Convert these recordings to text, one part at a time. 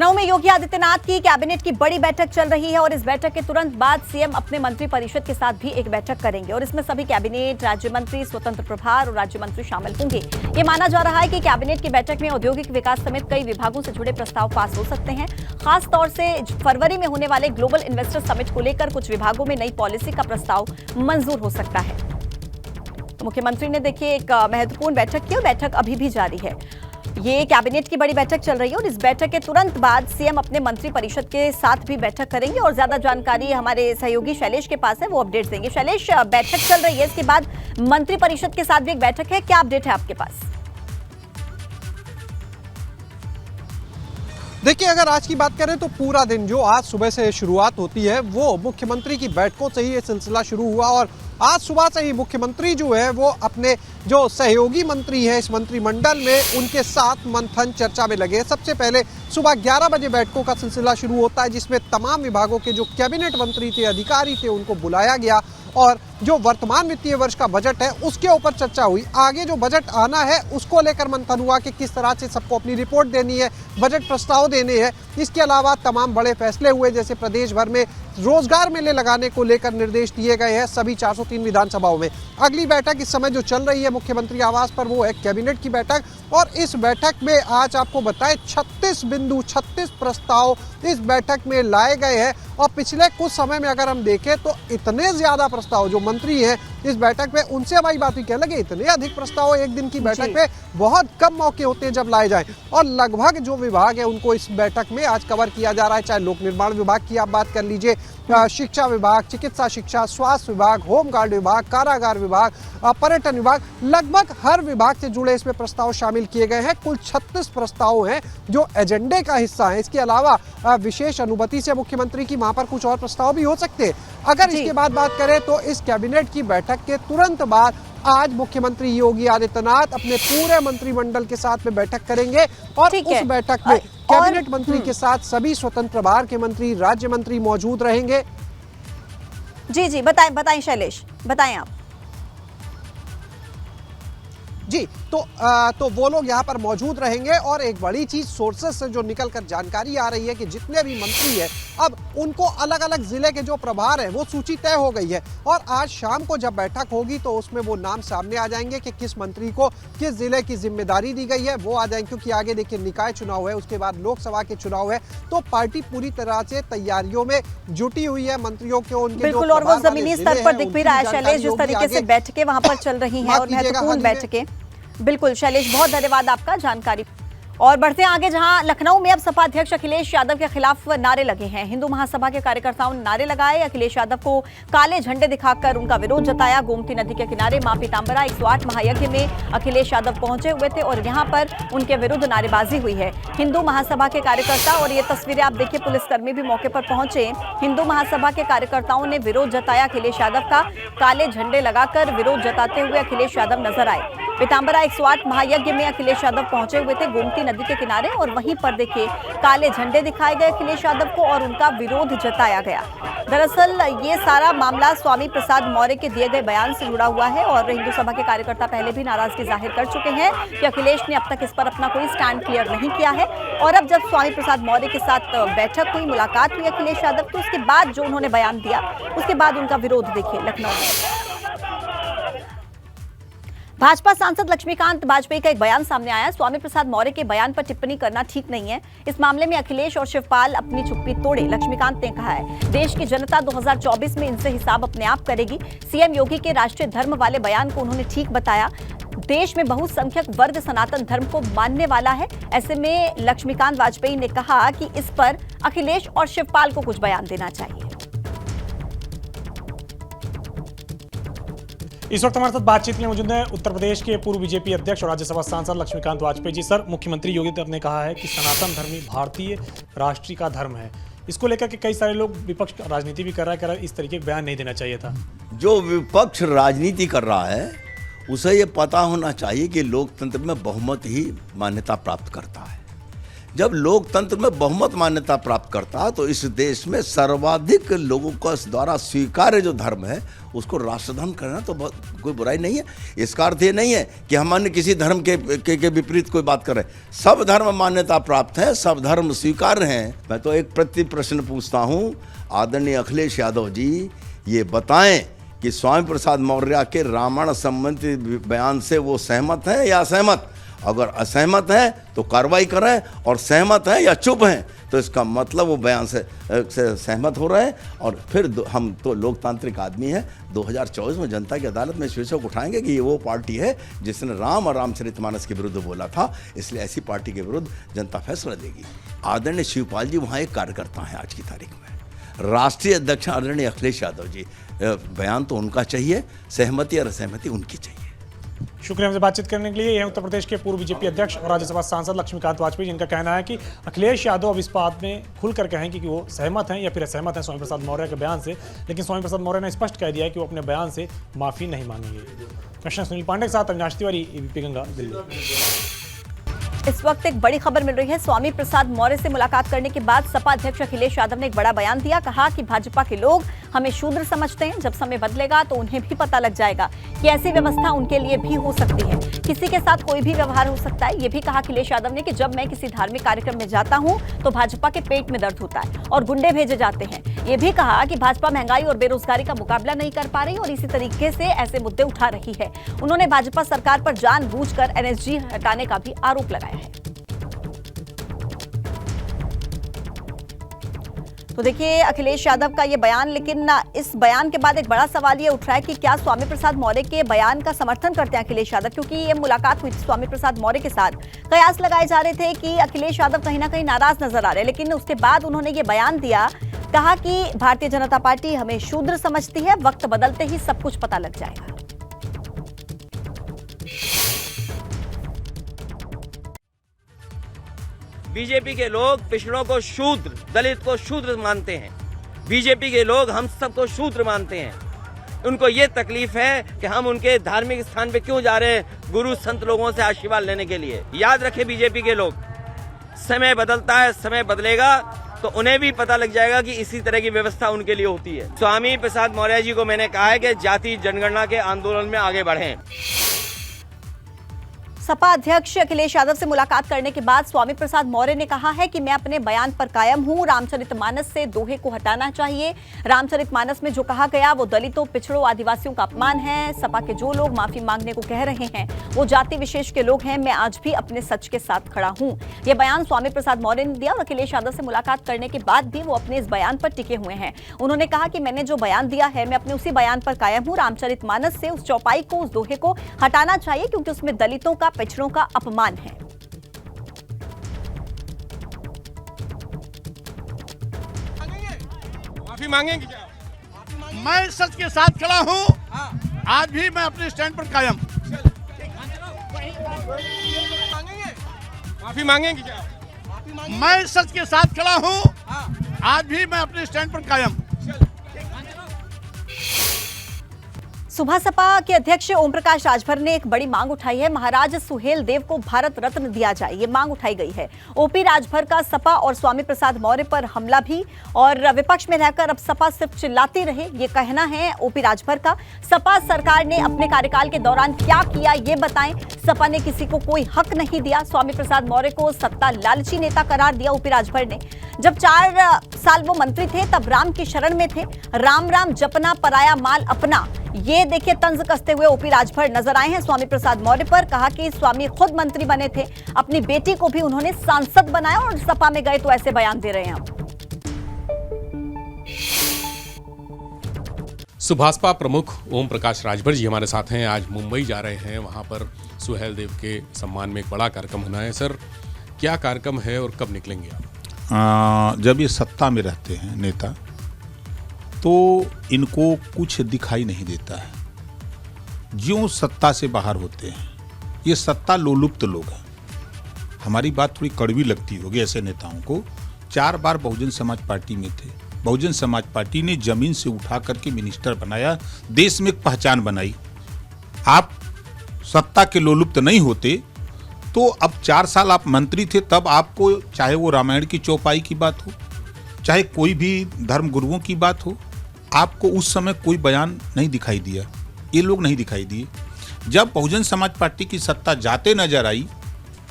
लखनऊ में योगी आदित्यनाथ की कैबिनेट की बड़ी बैठक चल रही है और इस बैठक के तुरंत बाद सीएम अपने मंत्री परिषद के साथ भी एक बैठक करेंगे और इसमें सभी कैबिनेट, राज्य मंत्री, स्वतंत्र प्रभार और राज्य मंत्री शामिल होंगे। ये माना जा रहा है कि कैबिनेट की बैठक में औद्योगिक विकास समेत कई विभागों से जुड़े प्रस्ताव पास हो सकते हैं। खास तौर से फरवरी में होने वाले ग्लोबल इन्वेस्टर समिट को लेकर कुछ विभागों में नई पॉलिसी का प्रस्ताव मंजूर हो सकता है। तो मुख्यमंत्री ने देखिए एक महत्वपूर्ण बैठक की और बैठक अभी भी जारी है। ये कैबिनेट की बड़ी बैठक चल रही है और इस बैठक के तुरंत बाद सीएम अपने मंत्री परिषद के साथ भी बैठक करेंगे और ज्यादा जानकारी हमारे सहयोगी शैलेश के पास है, वो अपडेट्स देंगे। शैलेश, बैठक चल रही है, इसके बाद मंत्री परिषद के साथ भी एक बैठक है, क्या अपडेट है आपके पास? देखिए, अगर आज की बात करें तो पूरा दिन जो आज सुबह से शुरुआत होती है वो मुख्यमंत्री की बैठकों से ही ये सिलसिला शुरू हुआ और आज सुबह से ही मुख्यमंत्री जो है वो अपने जो सहयोगी मंत्री हैं इस मंत्रिमंडल में उनके साथ मंथन चर्चा में लगे। सबसे पहले सुबह 11 बजे बैठकों का सिलसिला शुरू होता है जिसमें तमाम विभागों के जो कैबिनेट मंत्री थे, अधिकारी थे, उनको बुलाया गया और जो वर्तमान वित्तीय वर्ष का बजट है उसके ऊपर चर्चा हुई। आगे जो बजट आना है उसको लेकर मंथन हुआ कि किस तरह से सबको अपनी रिपोर्ट देनी है, बजट प्रस्ताव देने हैं। इसके अलावा तमाम बड़े फैसले हुए, जैसे प्रदेश भर में रोजगार मेले लगाने को लेकर निर्देश दिए गए हैं सभी 403 विधानसभाओं में। अगली बैठक इस समय जो चल रही है मुख्यमंत्री आवास पर वो है कैबिनेट की बैठक और इस बैठक में आज आपको बताएं 36 प्रस्ताव इस बैठक में लाए गए हैं और पिछले कुछ समय में अगर हम देखें तो इतने ज्यादा प्रस्ताव जो मंत्री हैं इस बैठक में, उनसे हमारी बात हुई, कह लगे इतने अधिक प्रस्ताव एक दिन की बैठक में बहुत कम मौके होते हैं जब लाए जाएं और लगभग जो विभाग है उनको इस बैठक में आज कवर किया जा रहा है। चाहे लोक निर्माण विभाग की आप बात कर लीजिए, शिक्षा विभाग, चिकित्सा शिक्षा, स्वास्थ्य विभाग, होमगार्ड विभाग, कारागार विभाग, पर्यटन विभाग, लगभग हर विभाग से जुड़े इसमें प्रस्ताव शामिल किए गए हैं। कुल 36 प्रस्ताव हैं जो एजेंडे का हिस्सा है। इसके अलावा विशेष अनुमति से मुख्यमंत्री की वहां पर कुछ और प्रस्ताव भी हो सकते हैं। अगर इसके बाद बात करें तो इस कैबिनेट की बैठक के तुरंत बाद आज मुख्यमंत्री योगी आदित्यनाथ अपने पूरे मंत्रिमंडल के साथ में बैठक करेंगे और उस बैठक में कैबिनेट मंत्री के साथ सभी स्वतंत्र प्रभार के मंत्री, राज्य मंत्री मौजूद रहेंगे। जी बताएं शैलेश, बताएं आप। जी तो वो लोग यहाँ पर मौजूद रहेंगे और एक बड़ी चीज सोर्सेस से जो निकलकर जानकारी आ रही है कि जितने भी मंत्री हैं अब उनको अलग अलग जिले के जो प्रभार है वो सूची तय हो गई है और आज शाम को जब बैठक होगी तो उसमें वो नाम सामने आ जाएंगे कि किस मंत्री को किस जिले की जिम्मेदारी दी गई है, वो आ जाएंगे। क्योंकि आगे देखिए निकाय चुनाव है, उसके बाद लोकसभा के चुनाव है, तो पार्टी पूरी तरह से तैयारियों में जुटी हुई है। मंत्रियों के उनके बिल्कुल, और वो जमीनी स्तर पर दिख भी रहा है शैलेश, जिस तरीके से बैठकें वहां पर चल रही हैं और महत्वपूर्ण बैठकें। बिल्कुल शैलेश, बहुत धन्यवाद आपका जानकारी। और बढ़ते हैं आगे, जहां लखनऊ में अब सपा अध्यक्ष अखिलेश यादव के खिलाफ नारे लगे हैं। हिंदू महासभा के कार्यकर्ताओं ने नारे लगाए, अखिलेश यादव को काले झंडे दिखाकर उनका विरोध जताया। गोमती नदी के किनारे मां पीताम्बरा 108 महायज्ञ में अखिलेश यादव पहुंचे हुए थे और यहां पर उनके विरुद्ध नारेबाजी हुई है। हिंदू महासभा के कार्यकर्ता, और ये तस्वीरें आप देखिए, पुलिसकर्मी भी मौके पर पहुंचे। हिंदू महासभा के कार्यकर्ताओं ने विरोध जताया अखिलेश यादव का, काले झंडे लगाकर विरोध जताते हुए अखिलेश यादव नजर आए। पीताम्बरा 108 महायज्ञ में अखिलेश यादव पहुंचे हुए थे गोमती नदी के किनारे और वहीं पर देखिए काले झंडे दिखाए गए अखिलेश यादव को और उनका विरोध जताया गया। दरअसल ये सारा मामला स्वामी प्रसाद मौर्य के दिए गए बयान से जुड़ा हुआ है और हिंदू सभा के कार्यकर्ता पहले भी नाराजगी जाहिर कर चुके हैं कि अखिलेश ने अब तक इस पर अपना कोई स्टैंड क्लियर नहीं किया है। और अब जब स्वामी प्रसाद मौर्य के साथ बैठक हुई, मुलाकात हुई अखिलेश यादव की, उसके बाद जो उन्होंने बयान दिया, उसके बाद उनका विरोध देखिए लखनऊ में। भाजपा सांसद लक्ष्मीकांत वाजपेयी का एक बयान सामने आया। स्वामी प्रसाद मौर्य के बयान पर टिप्पणी करना ठीक नहीं है। इस मामले में अखिलेश और शिवपाल अपनी चुप्पी तोड़े, लक्ष्मीकांत ने कहा है। देश की जनता 2024 में इनसे हिसाब अपने आप करेगी। सीएम योगी के राष्ट्रीय धर्म वाले बयान को उन्होंने ठीक बताया। देश में बहुसंख्यक वर्ग सनातन धर्म को मानने वाला है। ऐसे में लक्ष्मीकांत वाजपेयी ने कहा कि इस पर अखिलेश और शिवपाल को कुछ बयान देना चाहिए। इस वक्त हमारे साथ बातचीत में मौजूद हैं उत्तर प्रदेश के पूर्व बीजेपी अध्यक्ष और राज्यसभा सांसद लक्ष्मीकांत वाजपेयी जी। सर, मुख्यमंत्री योगी आदित्यनाथ ने कहा है कि सनातन धर्म ही भारतीय राष्ट्र का धर्म है। इसको लेकर के कई सारे लोग विपक्ष राजनीति भी कर रहा है, इस तरीके का बयान नहीं देना चाहिए था। जो विपक्ष राजनीति कर रहा है उसे ये पता होना चाहिए कि लोकतंत्र में बहुमत ही मान्यता प्राप्त करता है। जब लोकतंत्र में बहुमत मान्यता प्राप्त करता है तो इस देश में सर्वाधिक लोगों का द्वारा स्वीकार्य जो धर्म है उसको राष्ट्रधर्म करना तो कोई बुराई नहीं है। इसका अर्थ ये नहीं है कि हम अन्य किसी धर्म के विपरीत कोई बात कर रहे हैं। सब धर्म मान्यता प्राप्त है, सब धर्म स्वीकार्य हैं। मैं तो एक प्रश्न पूछता हूँ, आदरणीय अखिलेश यादव जी ये बताएं कि स्वामी प्रसाद मौर्य के रामायण संबंधी बयान से वो सहमत हैं या असहमत? अगर असहमत हैं तो कार्रवाई करें, और सहमत हैं या चुप हैं तो इसका मतलब वो बयान से सहमत हो रहे हैं। और फिर हम तो लोकतांत्रिक आदमी हैं, 2024 में जनता की अदालत में इस विषय को उठाएंगे कि ये वो पार्टी है जिसने राम और रामचरितमानस के विरुद्ध बोला था, इसलिए ऐसी पार्टी के विरुद्ध जनता फैसला देगी। आदरणीय शिवपाल जी वहाँ एक कार्यकर्ता हैं आज की तारीख में। राष्ट्रीय अध्यक्ष आदरणीय अखिलेश यादव जी, बयान तो उनका चाहिए, सहमति और असहमति उनकी चाहिए। शुक्रिया हमसे बातचीत करने के लिए। यह उत्तर प्रदेश के पूर्व बीजेपी अध्यक्ष और राज्यसभा सांसद लक्ष्मीकांत वाजपेयी, जिनका कहना है कि अखिलेश यादव अब इस बात में खुलकर कहें कि वो सहमत हैं या फिर असहमत हैं स्वामी प्रसाद मौर्य के बयान से, लेकिन स्वामी प्रसाद मौर्य ने स्पष्ट कह दिया है कि वो अपने बयान से माफी नहीं मांगेंगे। कमिश्नर सुनील पांडे के साथ अविनाश तिवारी, एबीपी गंगा, दिल्ली। इस वक्त एक बड़ी खबर मिल रही है। स्वामी प्रसाद मौर्य से मुलाकात करने के बाद सपा अध्यक्ष अखिलेश यादव ने एक बड़ा बयान दिया। कहा कि भाजपा के लोग हमें शूद्र समझते हैं, जब समय बदलेगा तो उन्हें भी पता लग जाएगा कि ऐसी व्यवस्था उनके लिए भी हो सकती है, किसी के साथ कोई भी व्यवहार हो सकता है। ये भी कहा अखिलेश यादव ने कि जब मैं किसी धार्मिक कार्यक्रम में जाता हूं तो भाजपा के पेट में दर्द होता है और गुंडे भेजे जाते हैं। ये भी कहा कि भाजपा महंगाई और बेरोजगारी का मुकाबला नहीं कर पा रही और इसी तरीके से ऐसे मुद्दे उठा रही है। उन्होंने भाजपा सरकार पर जानबूझकर एनएसजी हटाने का भी आरोप लगाया है। तो देखिए अखिलेश यादव का ये बयान, लेकिन इस बयान के बाद एक बड़ा सवाल ये उठ रहा है कि क्या स्वामी प्रसाद मौर्य के बयान का समर्थन करते हैं अखिलेश यादव, क्योंकि ये मुलाकात हुई थी स्वामी प्रसाद मौर्य के साथ। कयास लगाए जा रहे थे कि अखिलेश यादव कहीं ना कहीं नाराज नजर आ रहे हैं, लेकिन उसके बाद उन्होंने ये बयान दिया, कहा कि भारतीय जनता पार्टी हमें शूद्र समझती है, वक्त बदलते ही सब कुछ पता लग जाएगा। बीजेपी के लोग पिछड़ों को शूद्र, दलित को शूद्र मानते हैं। बीजेपी के लोग हम सबको शूद्र मानते हैं। उनको ये तकलीफ है कि हम उनके धार्मिक स्थान पे क्यों जा रहे हैं, गुरु संत लोगों से आशीर्वाद लेने के लिए। याद रखें बीजेपी के लोग, समय बदलता है, समय बदलेगा तो उन्हें भी पता लग जाएगा कि इसी तरह की व्यवस्था उनके लिए होती है। स्वामी प्रसाद मौर्य जी को मैंने कहा है कि जाति जनगणना के आंदोलन में आगे बढ़ें। सपा अध्यक्ष अखिलेश यादव से मुलाकात करने के बाद स्वामी प्रसाद मौर्य ने कहा है कि मैं अपने बयान पर कायम हूं, रामचरितमानस से दोहे को हटाना चाहिए। रामचरितमानस में जो कहा गया वो दलितों, पिछड़ों, आदिवासियों का अपमान है। सपा के जो लोग माफी मांगने को कह रहे हैं वो जाति विशेष के लोग हैं। मैं आज भी अपने सच के साथ खड़ा हूं। यह बयान स्वामी प्रसाद मौर्य ने दिया और अखिलेश यादव से मुलाकात करने के बाद भी वो अपने इस बयान पर टिके हुए हैं। उन्होंने कहा कि मैंने जो बयान दिया है मैं अपने उसी बयान पर कायम हूं। रामचरितमानस से उस चौपाई को, उस दोहे को हटाना चाहिए क्योंकि उसमें दलितों का, पिछड़ों का अपमान है। माफी मांगेंगे क्या? मैं सच के साथ खड़ा हूं। आज भी मैं अपने स्टैंड पर कायम। माफी मांगेंगे क्या? मैं सच के साथ खड़ा हूं। आज भी मैं अपने स्टैंड पर कायम। सुबह सपा के अध्यक्ष ओम प्रकाश राजभर ने एक बड़ी मांग उठाई है। महाराज सुहेल देव को भारत रत्न दिया जाए, ये मांग उठाई गई है। ओपी राजभर का सपा और स्वामी प्रसाद मौर्य पर हमला भी, और विपक्ष में रहकर अब सपा सिर्फ चिल्लाती रहे, ये कहना है ओपी राजभर का। सपा सरकार ने अपने कार्यकाल के दौरान क्या किया ये बताएं। सपा ने किसी को कोई हक नहीं दिया। स्वामी प्रसाद मौर्य को सत्ता लालची नेता करार दिया ओपी राजभर ने। जब 4 साल वो मंत्री थे तब राम की शरण में थे। राम राम जपना, पराया माल अपना, ये देखिए तंज कसते हुए ओपी राजभर नजर आए हैं स्वामी प्रसाद मौर्य पर। कहा कि स्वामी खुद मंत्री बने थे, अपनी बेटी को भी उन्होंने सांसद बनाया और सपा में गए तो ऐसे बयान दे रहे हैं। अब सुभाषपा प्रमुख ओम प्रकाश राजभर जी हमारे साथ हैं। आज मुंबई जा रहे हैं, वहां पर सुहेल देव के सम्मान में एक बड़ा कार्यक्रम होना है। सर, क्या कार्यक्रम है और कब निकलेंगे आप? जब ये सत्ता में रहते हैं नेता तो इनको कुछ दिखाई नहीं देता है। ज्यों सत्ता से बाहर होते हैं, ये सत्ता लोलुप्त लोग हैं। हमारी बात थोड़ी कड़वी लगती होगी ऐसे नेताओं को। 4 बार बहुजन समाज पार्टी में थे। बहुजन समाज पार्टी ने जमीन से उठा करके मिनिस्टर बनाया, देश में एक पहचान बनाई। आप सत्ता के लोलुप्त नहीं होते तो अब 4 साल आप मंत्री थे, तब आपको चाहे वो रामायण की चौपाई की बात हो, चाहे कोई भी धर्म गुरुओं की बात हो, आपको उस समय कोई बयान नहीं दिखाई दिया। ये लोग नहीं दिखाई दिए। जब बहुजन समाज पार्टी की सत्ता जाते नजर आई,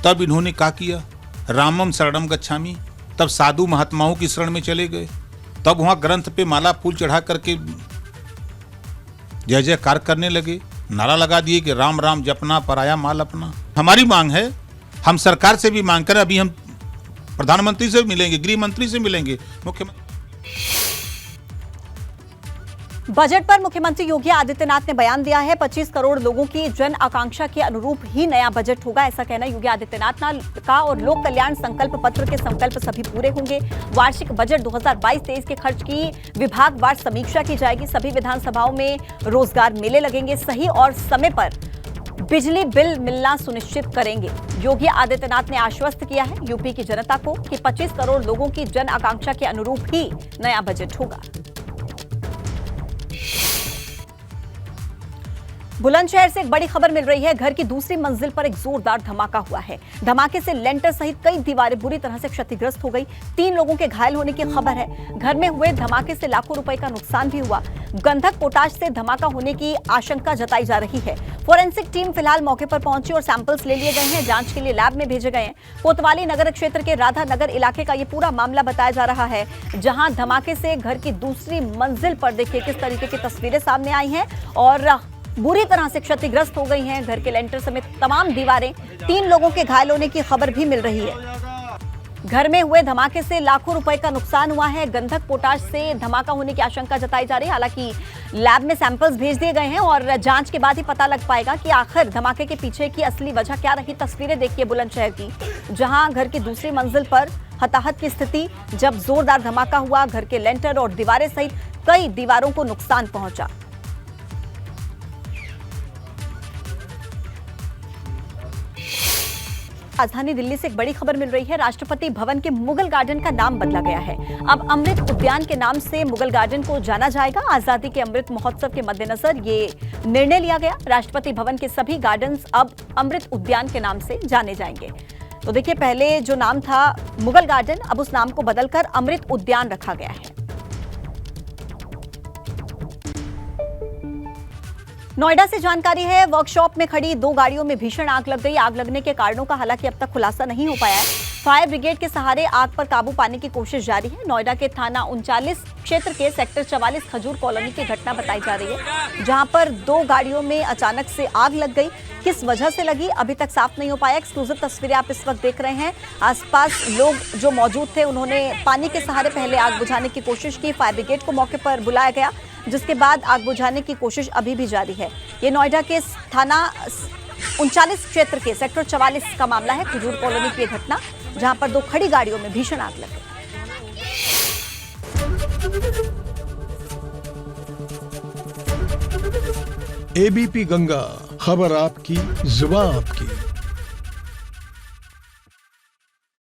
तब इन्होंने क्या किया, रामम शरणम गच्छामि, तब साधु महात्माओं की शरण में चले गए, तब वहां ग्रंथ पे माला फूल चढ़ा करके जय जयकार करने लगे, नारा लगा दिए कि राम राम जपना पराया माल अपना। हमारी मांग है, हम सरकार से भी मांग करें, अभी हम प्रधानमंत्री से मिलेंगे, गृह मंत्री से मिलेंगे, मुख्यमंत्री। बजट पर मुख्यमंत्री योगी आदित्यनाथ ने बयान दिया है। 25 करोड़ लोगों की जन आकांक्षा के अनुरूप ही नया बजट होगा, ऐसा कहना योगी आदित्यनाथ का। और लोक कल्याण संकल्प पत्र के संकल्प सभी पूरे होंगे। वार्षिक बजट 2022-23 के खर्च की विभागवार समीक्षा की जाएगी। सभी विधानसभाओं में रोजगार मेले लगेंगे। सही और समय पर बिजली बिल मिलना सुनिश्चित करेंगे। योगी आदित्यनाथ ने आश्वस्त किया है यूपी की जनता को कि 25 करोड़ लोगों की जन आकांक्षा के अनुरूप ही नया बजट होगा। बुलंदशहर से एक बड़ी खबर मिल रही है। घर की दूसरी मंजिल पर एक जोरदार धमाका हुआ है। धमाके से लेंटर सहित कई दीवारें बुरी तरह से क्षतिग्रस्त हो गई। 3 लोगों के घायल होने की खबर है। घर में हुए धमाके से लाखों रुपए का नुकसान भी हुआ। गंधक पोटाश से धमाका होने की आशंका जताई जा रही है। फोरेंसिक टीम फिलहाल मौके पर पहुंची और सैंपल्स ले लिए गए हैं। जांच के लिए लैब में भेजे गए हैं। कोतवाली नगर क्षेत्र के राधा नगर इलाके का ये पूरा मामला बताया जा रहा है, जहां धमाके से घर की दूसरी मंजिल पर देखिए किस तरीके की तस्वीरें सामने आई हैं और बुरी तरह से क्षतिग्रस्त हो गई हैं। घर के लेंटर समेत तमाम दीवारें। 3 लोगों के घायल होने की खबर भी मिल रही है। घर में हुए धमाके से लाखों रुपए का नुकसान हुआ है। गंधक पोटाश से धमाका होने की आशंका जताई जा रही है। हालांकि लैब में सैंपल्स भेज दिए गए हैं और जांच के बाद ही पता लग पाएगा कि आखिर धमाके के पीछे की असली वजह क्या रही। तस्वीरें देखिए बुलंदशहर की, जहां घर की दूसरी मंजिल पर हताहत की स्थिति। जब जोरदार धमाका हुआ, घर के लेंटर और दीवारें सहित कई दीवारों को नुकसान पहुंचा। राजधानी दिल्ली से एक बड़ी खबर मिल रही है। राष्ट्रपति भवन के मुगल गार्डन का नाम बदला गया है। अब अमृत उद्यान के नाम से मुगल गार्डन को जाना जाएगा। आजादी के अमृत महोत्सव के मद्देनजर ये निर्णय लिया गया। राष्ट्रपति भवन के सभी गार्डन्स अब अमृत उद्यान के नाम से जाने जाएंगे। तो देखिए, पहले जो नाम था मुगल गार्डन, अब उस नाम को बदलकर अमृत उद्यान रखा गया है। नोएडा से जानकारी है। वर्कशॉप में खड़ी 2 गाड़ियों में भीषण आग लग गई। आग लगने के कारणों का हालांकि अब तक खुलासा नहीं हो पाया है। फायर ब्रिगेड के सहारे आग पर काबू पाने की कोशिश जारी है। नोएडा के थाना 39 क्षेत्र के सेक्टर 44 खजूर कॉलोनी की घटना बताई जा रही है, जहां पर 2 गाड़ियों में अचानक से आग लग गई। किस वजह से लगी अभी तक साफ नहीं हो पाया। एक्सक्लूसिव तस्वीरें आप इस वक्त देख रहे हैं। आसपास लोग जो मौजूद थे, उन्होंने पानी के सहारे पहले आग बुझाने की कोशिश की। फायर ब्रिगेड को मौके पर बुलाया गया, जिसके बाद आग बुझाने की कोशिश अभी भी जारी है। ये नोएडा के थाना 39 क्षेत्र के सेक्टर 44 का मामला है। खजूर कॉलोनी की घटना, जहां पर 2 खड़ी गाड़ियों में भीषण आग लग गई। एबीपी गंगा, खबर आपकी, जुबान आपकी।